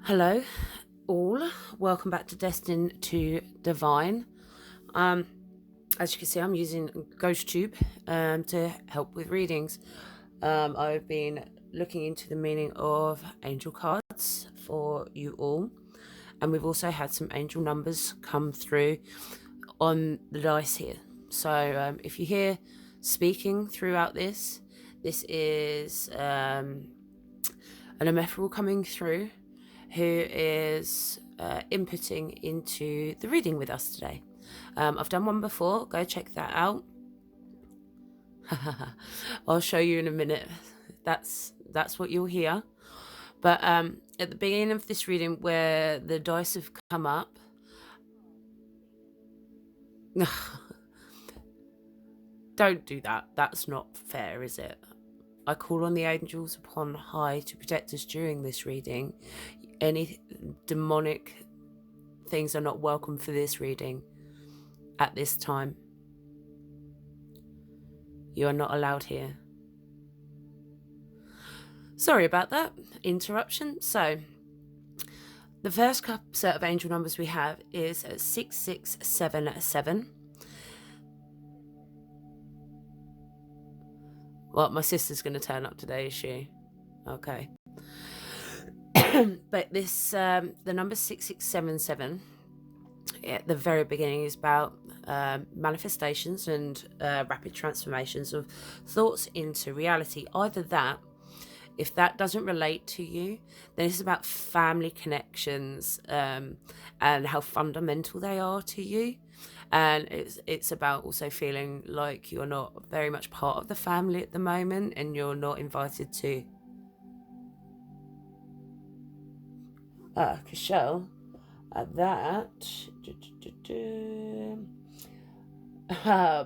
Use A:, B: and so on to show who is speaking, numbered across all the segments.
A: Hello, all. Welcome back to Destined to Divine. As you can see, I'm using GhostTube to help with readings. I've been looking into the meaning of angel cards for you all, and we've also had some angel numbers come through on the dice here. So if you hear speaking throughout this is an emephral coming through who is inputting into the reading with us today. I've done one before, go check that out. I'll show you in a minute. That's what you'll hear. But at the beginning of this reading, where the dice have come up, don't do that. That's not fair, is it? I call on the angels upon high to protect us during this reading. Any demonic things are not welcome for this reading at this time. You are not allowed here. Sorry about that interruption. So the first set of angel numbers we have is 6677. Well, my sister's going to turn up today, is she? Okay. But this, the number 6677, at the very beginning, is about manifestations and rapid transformations of thoughts into reality. Either that, if that doesn't relate to you, then it's about family connections and how fundamental they are to you. And it's about also feeling like you're not very much part of the family at the moment and you're not invited to. Cashel, that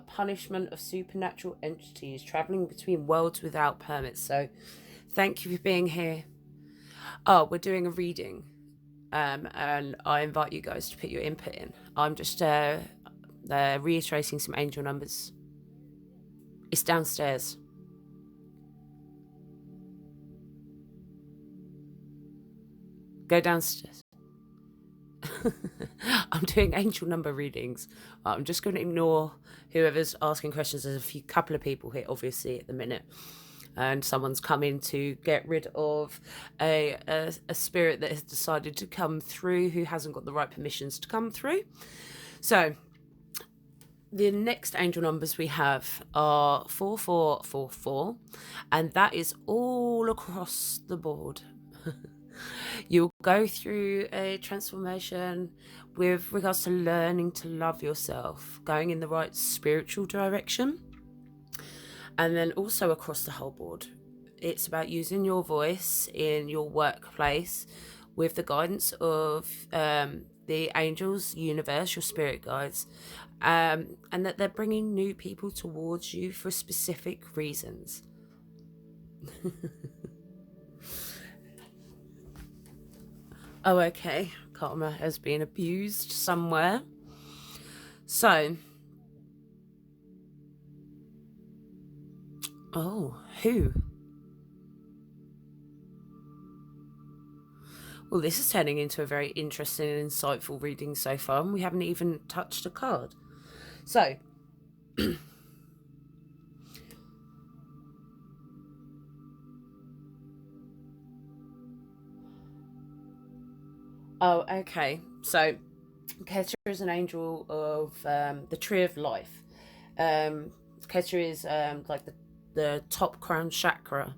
A: punishment of supernatural entities traveling between worlds without permits. So thank you for being here. We're doing a reading, and I invite you guys to put your input in. I'm just reiterating some angel numbers. It's downstairs. Go downstairs. I'm doing angel number readings. I'm just going to ignore whoever's asking questions. There's a couple of people here, obviously, at the minute. And someone's come in to get rid of a spirit that has decided to come through who hasn't got the right permissions to come through. So the next angel numbers we have are 4444, and that is all across the board. You'll go through a transformation with regards to learning to love yourself, going in the right spiritual direction. And then also across the whole board, it's about using your voice in your workplace with the guidance of the angels, universe, your spirit guides, and that they're bringing new people towards you for specific reasons. Oh, okay. Karma has been abused somewhere. So, who? Well, this is turning into a very interesting and insightful reading so far, and we haven't even touched a card. So, okay. So, Ketra is an angel of the tree of life. Ketra is like the top crown chakra.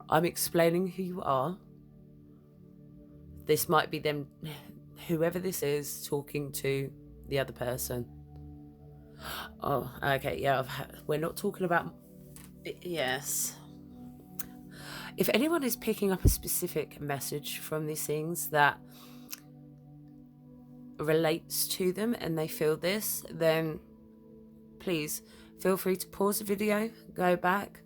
A: I'm explaining who you are. This might be them, whoever this is, talking to the other person. Oh, okay, yeah, we're not talking about... Yes. If anyone is picking up a specific message from these things that relates to them and they feel this, then please feel free to pause the video, go back,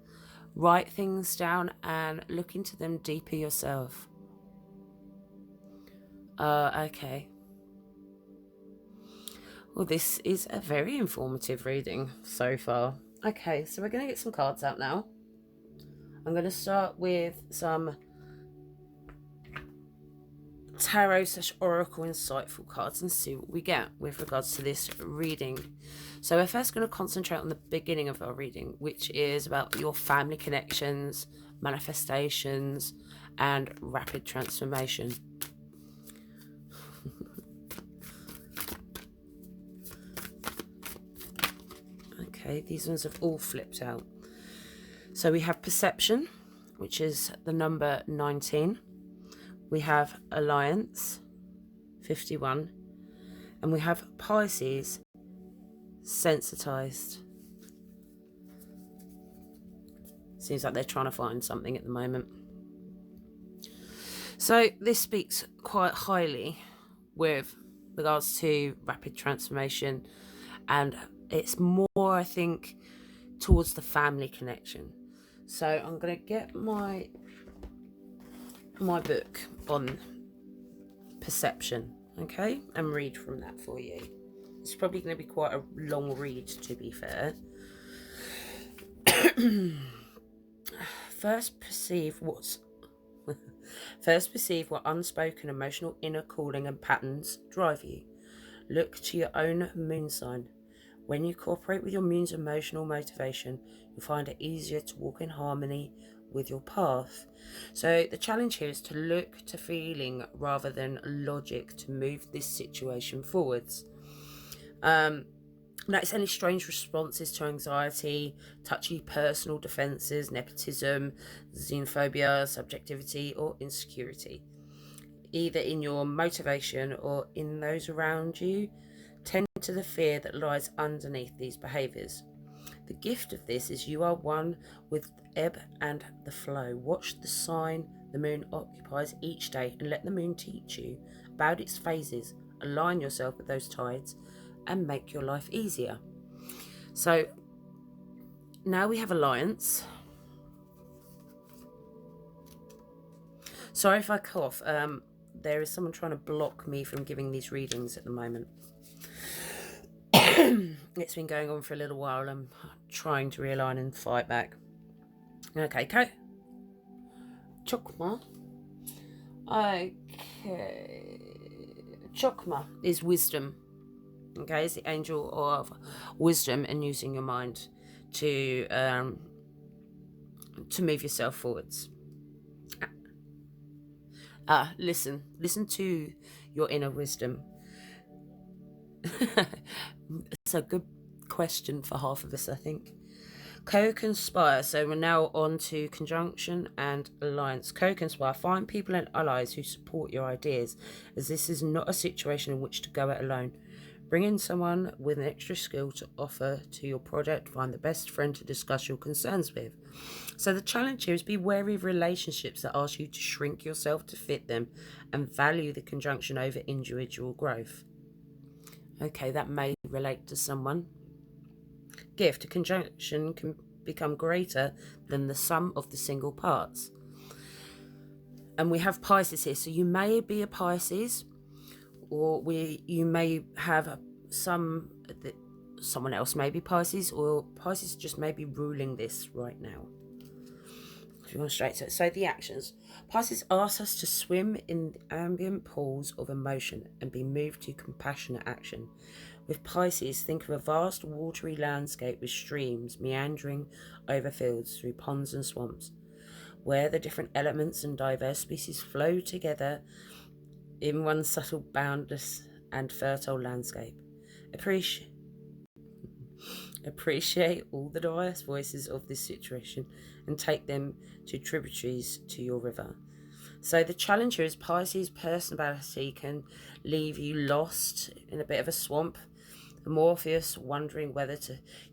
A: write things down and look into them deeper yourself. Okay. Well, this is a very informative reading so far. Okay, so we're going to get some cards out now. I'm going to start with some tarot/oracle insightful cards and see what we get with regards to this reading. So we're first going to concentrate on the beginning of our reading, which is about your family connections, manifestations, and rapid transformation. Okay, these ones have all flipped out. So we have perception, which is the number 19. We have alliance, 51. And we have Pisces, sensitized. Seems like they're trying to find something at the moment. So this speaks quite highly with regards to rapid transformation, and it's more, I think, towards the family connection. So I'm going to get my book on perception, okay, and read from that for you. It's probably going to be quite a long read, to be fair. First perceive what unspoken emotional inner calling and patterns drive you. Look to your own moon sign. When you cooperate with your moon's emotional motivation, you'll find it easier to walk in harmony with your path. So the challenge here is to look to feeling rather than logic to move this situation forwards. Notice any strange responses to anxiety, touchy personal defences, nepotism, xenophobia, subjectivity, or insecurity. Either in your motivation or in those around you, tend to the fear that lies underneath these behaviours. The gift of this is you are one with the ebb and the flow. Watch the sign the moon occupies each day and let the moon teach you about its phases. Align yourself with those tides and make your life easier. So now we have alliance. Sorry if I cough. There is someone trying to block me from giving these readings at the moment. It's been going on for a little while. I'm trying to realign and fight back. Okay, Chokma. Okay. Chokma is wisdom. Okay, it's the angel of wisdom and using your mind to move yourself forwards. Listen to your inner wisdom. It's a good question for half of us, I think. Co-conspire. So we're now on to conjunction and alliance. Co-conspire. Find people and allies who support your ideas, as this is not a situation in which to go it alone. Bring in someone with an extra skill to offer to your project. Find the best friend to discuss your concerns with. So the challenge here is be wary of relationships that ask you to shrink yourself to fit them and value the conjunction over individual growth. Okay, that may relate to someone. Gift. A conjunction can become greater than the sum of the single parts. And we have Pisces here. So you may be a Pisces, or you may have someone else may be Pisces, or Pisces just may be ruling this right now. If you want straight to it. So the actions. Pisces asks us to swim in the ambient pools of emotion and be moved to compassionate action. With Pisces, think of a vast watery landscape with streams meandering over fields through ponds and swamps, where the different elements and diverse species flow together in one subtle, boundless and fertile landscape. Appreciate all the diverse voices of this situation and take them to tributaries to your river. So the challenge here is Pisces' personality can leave you lost in a bit of a swamp, amorphous, wondering whether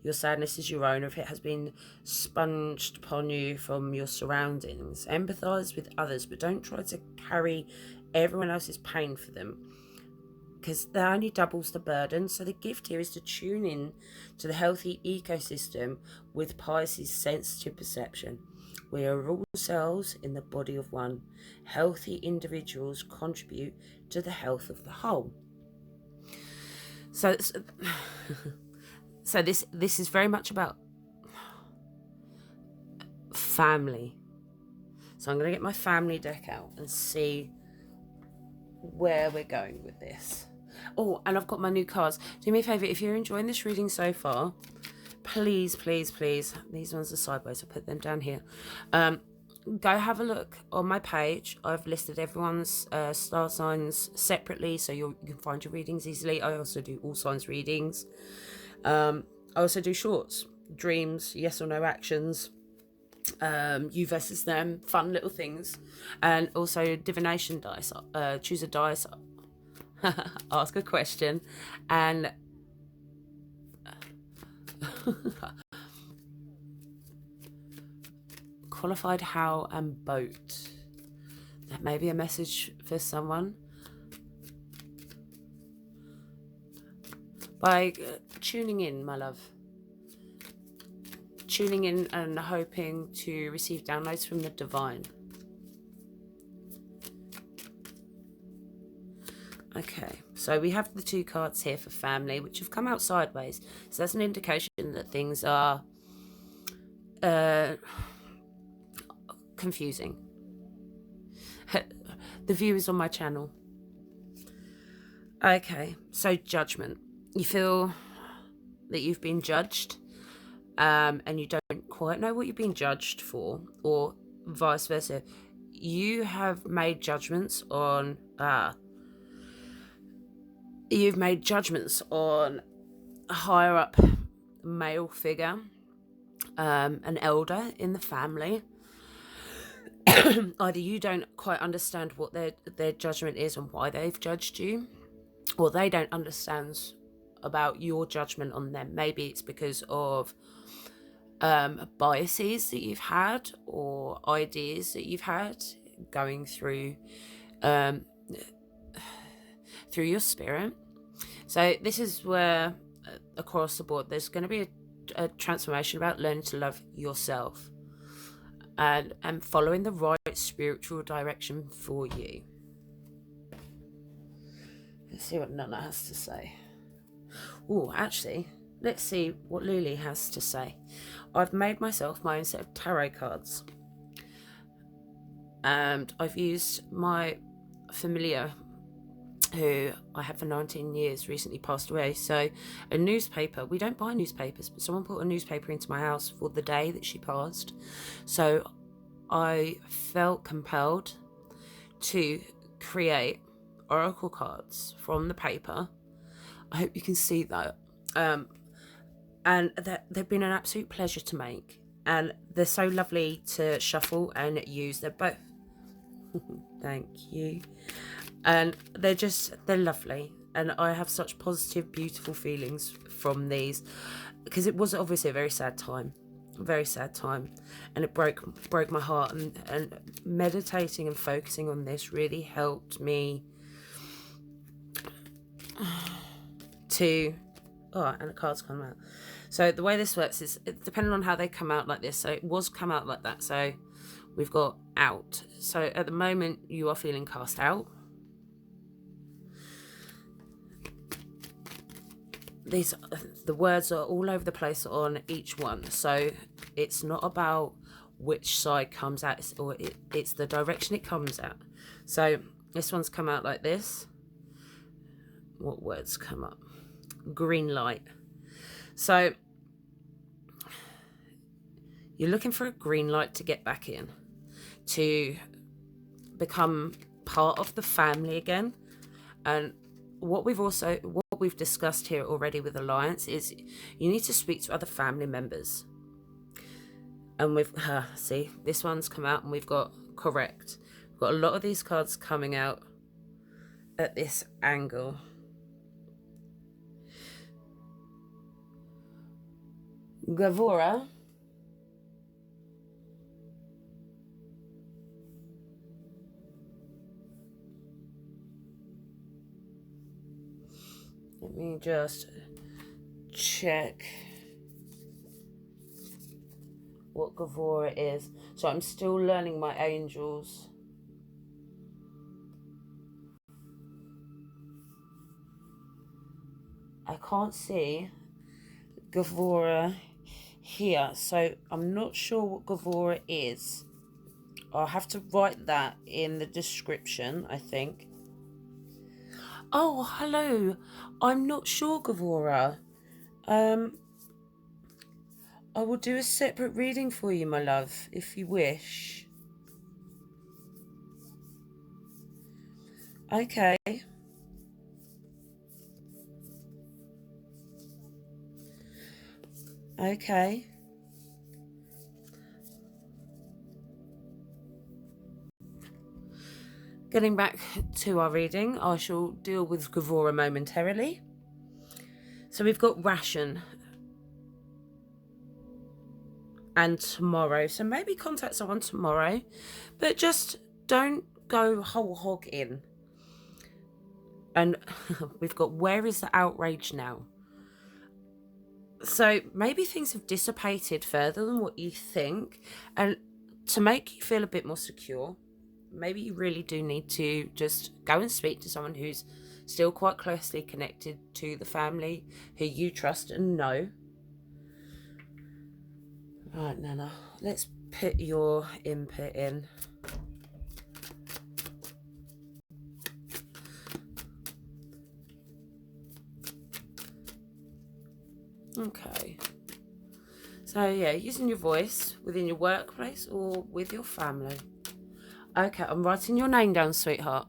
A: your sadness is your own or if it has been sponged upon you from your surroundings. Empathise with others, but don't try to carry everyone else's pain for them, because that only doubles the burden. So the gift here is to tune in to the healthy ecosystem with Pisces' sensitive perception. We are all cells in the body of one. Healthy individuals contribute to the health of the whole. So this is very much about family. So I'm going to get my family deck out and see where we're going with this. Oh, and I've got my new cards. Do me a favour, if you're enjoying this reading so far, please, please, please, these ones are sideways, I'll put them down here. Go have a look on my page. I've listed everyone's star signs separately, so you can find your readings easily. I also do all signs readings. I also do shorts, dreams, yes or no actions, you versus them, fun little things, and also divination dice. Choose a dice, ask a question, and qualified how and boat. That may be a message for someone. By tuning in, my love. Tuning in and hoping to receive downloads from the divine. Okay, so we have the 2 cards here for family, which have come out sideways. So that's an indication that things are confusing. The view is on my channel. Okay, so judgment. You feel that you've been judged, and you don't quite know what you're being judged for, or vice versa. You have made judgments on a higher up male figure, an elder in the family. Either you don't quite understand what their judgment is and why they've judged you, or they don't understand about your judgment on them. Maybe it's because of biases that you've had, or ideas that you've had going through your spirit. So this is where across the board there's going to be a transformation about learning to love yourself and following the right spiritual direction for you. Let's see what Nana has to say. Oh, actually, let's see what Lily has to say. I've made myself my own set of tarot cards, and I've used my familiar, who I had for 19 years, recently passed away. So a newspaper, we don't buy newspapers, but someone put a newspaper into my house for the day that she passed. So I felt compelled to create oracle cards from the paper. I hope you can see that. And they've been an absolute pleasure to make. And they're so lovely to shuffle and use. They're both... Thank you. And they're lovely. And I have such positive, beautiful feelings from these. Because it was obviously a very sad time. And it broke my heart. And meditating and focusing on this really helped me to... Oh, and the cards come out. So the way this works is, depending on how they come out like this. So it was come out like that. So we've got out. So at the moment you are feeling cast out. The words are all over the place on each one. So it's not about which side comes out, it's the direction it comes out. So this one's come out like this. What words come up? Green light. So you're looking for a green light to get back in, to become part of the family again. And what we've discussed here already with Alliance is you need to speak to other family members. And we've see, this one's come out, and we've got correct. We've got a lot of these cards coming out at this angle. Gavora. Let me just check what Gavora is. So I'm still learning my angels. I can't see Gavora here, so I'm not sure what Gavora is. I'll have to write that in the description, I think. Oh, hello. I'm not sure, Gavora. Um, I will do a separate reading for you, my love, if you wish. Okay. Okay. Getting back to our reading, I shall deal with Gavora momentarily. So we've got ration and tomorrow. So maybe contact someone tomorrow, but just don't go whole hog in. And we've got where is the outrage now? So maybe things have dissipated further than what you think. And to make you feel a bit more secure, maybe you really do need to just go and speak to someone who's still quite closely connected to the family, who you trust and know. Right, Nana, let's put your input in. Okay. So yeah, using your voice within your workplace or with your family. Okay, I'm writing your name down, sweetheart.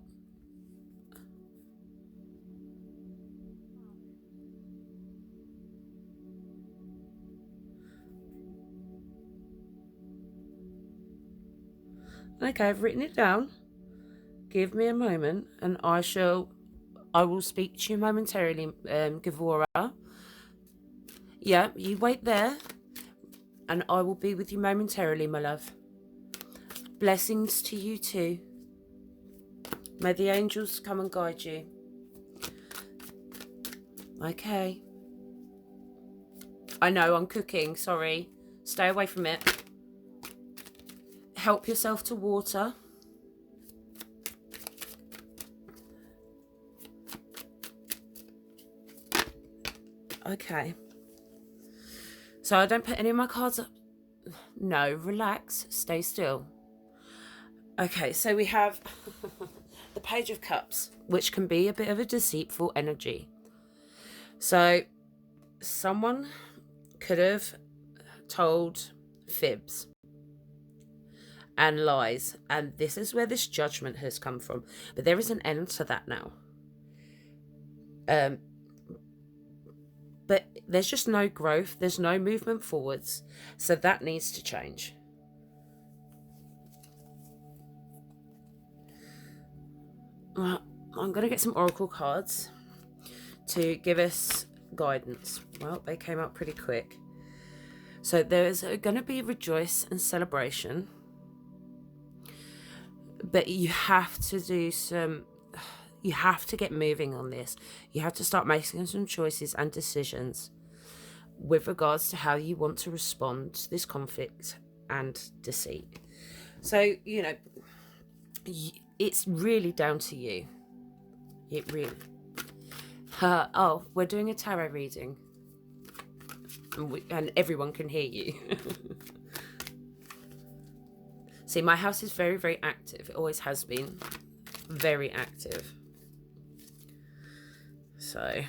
A: Okay, I've written it down. Give me a moment and I will speak to you momentarily, Gavora. Yeah, you wait there and I will be with you momentarily, my love. Blessings to you too. May the angels come and guide you. Okay. I know, I'm cooking, sorry. Stay away from it. Help yourself to water. Okay. So I don't put any of my cards up. No, relax, stay still. Okay, so we have the Page of Cups, which can be a bit of a deceitful energy. So someone could have told fibs and lies, and this is where this judgment has come from. But there is an end to that now. But there's just no growth, there's no movement forwards, so that needs to change. I'm going to get some oracle cards to give us guidance. Well, they came out pretty quick. So there's going to be rejoice and celebration, but you have to get moving on this. You have to start making some choices and decisions with regards to how you want to respond to this conflict and deceit. So, it's really down to you. It really... oh, we're doing a tarot reading. And everyone can hear you. See, my house is very, very active. It always has been. Very active. So,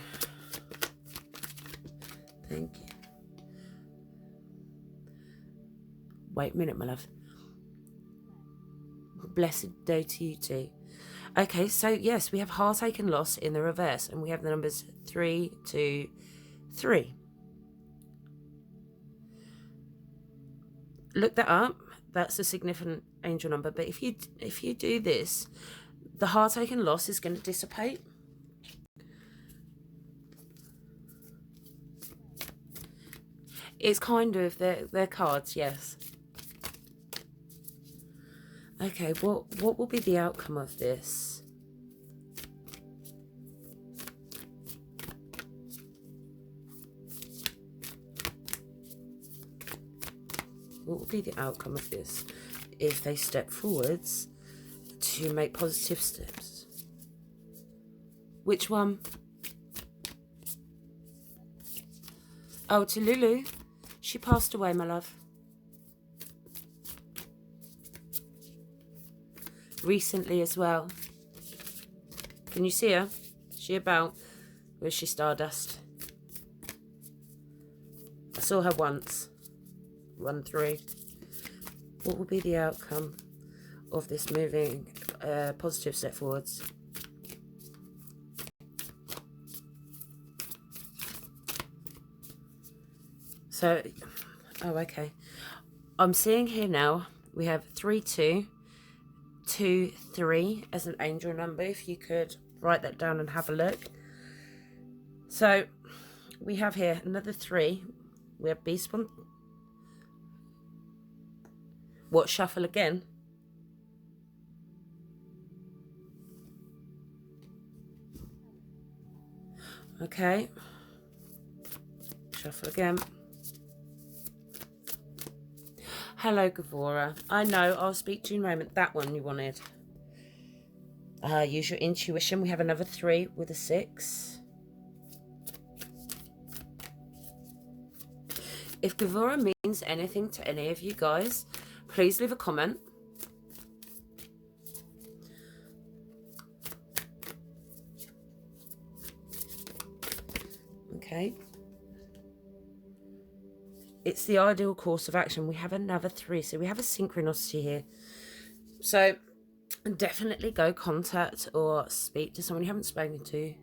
A: thank you. Wait a minute, my love. Blessed day to you too. Okay, so yes, we have heartache and loss in the reverse, and we have the numbers 3, 2, 3. Look that up. That's a significant angel number. But if you do this, the heartache and loss is going to dissipate. It's kind of their cards, yes. Okay, what will be the outcome of this? What will be the outcome of this if they step forwards to make positive steps? Which one? Oh, to Lulu. She passed away, my love. Recently as well. Can you see her? she about? Was she Stardust? I saw her once run through. What will be the outcome of this moving positive step forwards? So, oh, okay. I'm seeing here now we have 3, 2, 2, 3 as an angel number. If you could write that down and have a look. So we have here another 3. We have be what, shuffle again? Okay. Shuffle again. Hello, Gavora. I know, I'll speak to you in a moment. That one you wanted. Use your intuition. We have another 3 with a 6. If Gavora means anything to any of you guys, please leave a comment. Okay. It's the ideal course of action. We have another 3, so we have a synchronicity here. So definitely go contact or speak to someone you haven't spoken to.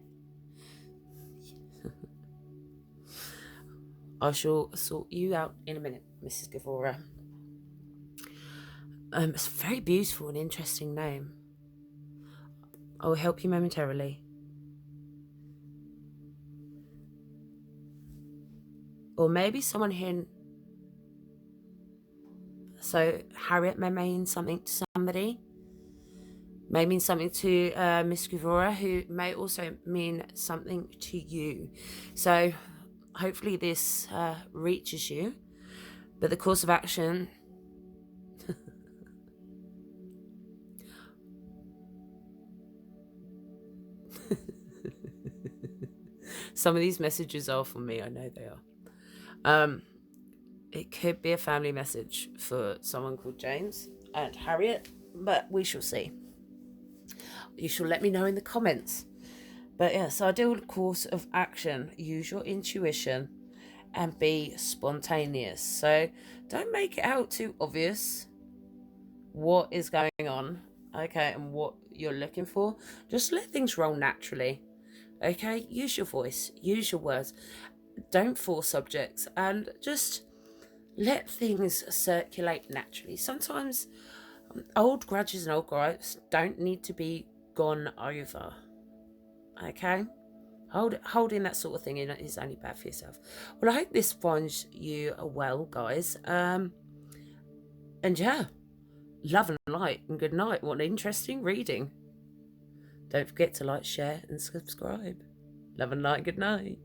A: I shall sort you out in a minute, Mrs. Gavora. It's a very beautiful and interesting name. I will help you momentarily. Or maybe someone here. So Harriet may mean something to somebody. May mean something to Miss Gavora, who may also mean something to you. So hopefully this reaches you. But the course of action. Some of these messages are for me. I know they are. It could be a family message for someone called James and Harriet, but we shall see. You shall let me know in the comments. But yes, ideal course of action. Use your intuition and be spontaneous. So don't make it out too obvious what is going on, okay, and what you're looking for. Just let things roll naturally, okay? Use your voice, use your words. Don't force subjects and just let things circulate naturally. Sometimes old grudges and old gripes don't need to be gone over, okay? Holding that sort of thing in is only bad for yourself. Well, I hope this finds you well, guys. And yeah, love and light and good night. What an interesting reading. Don't forget to like, share and subscribe. Love and light, good night.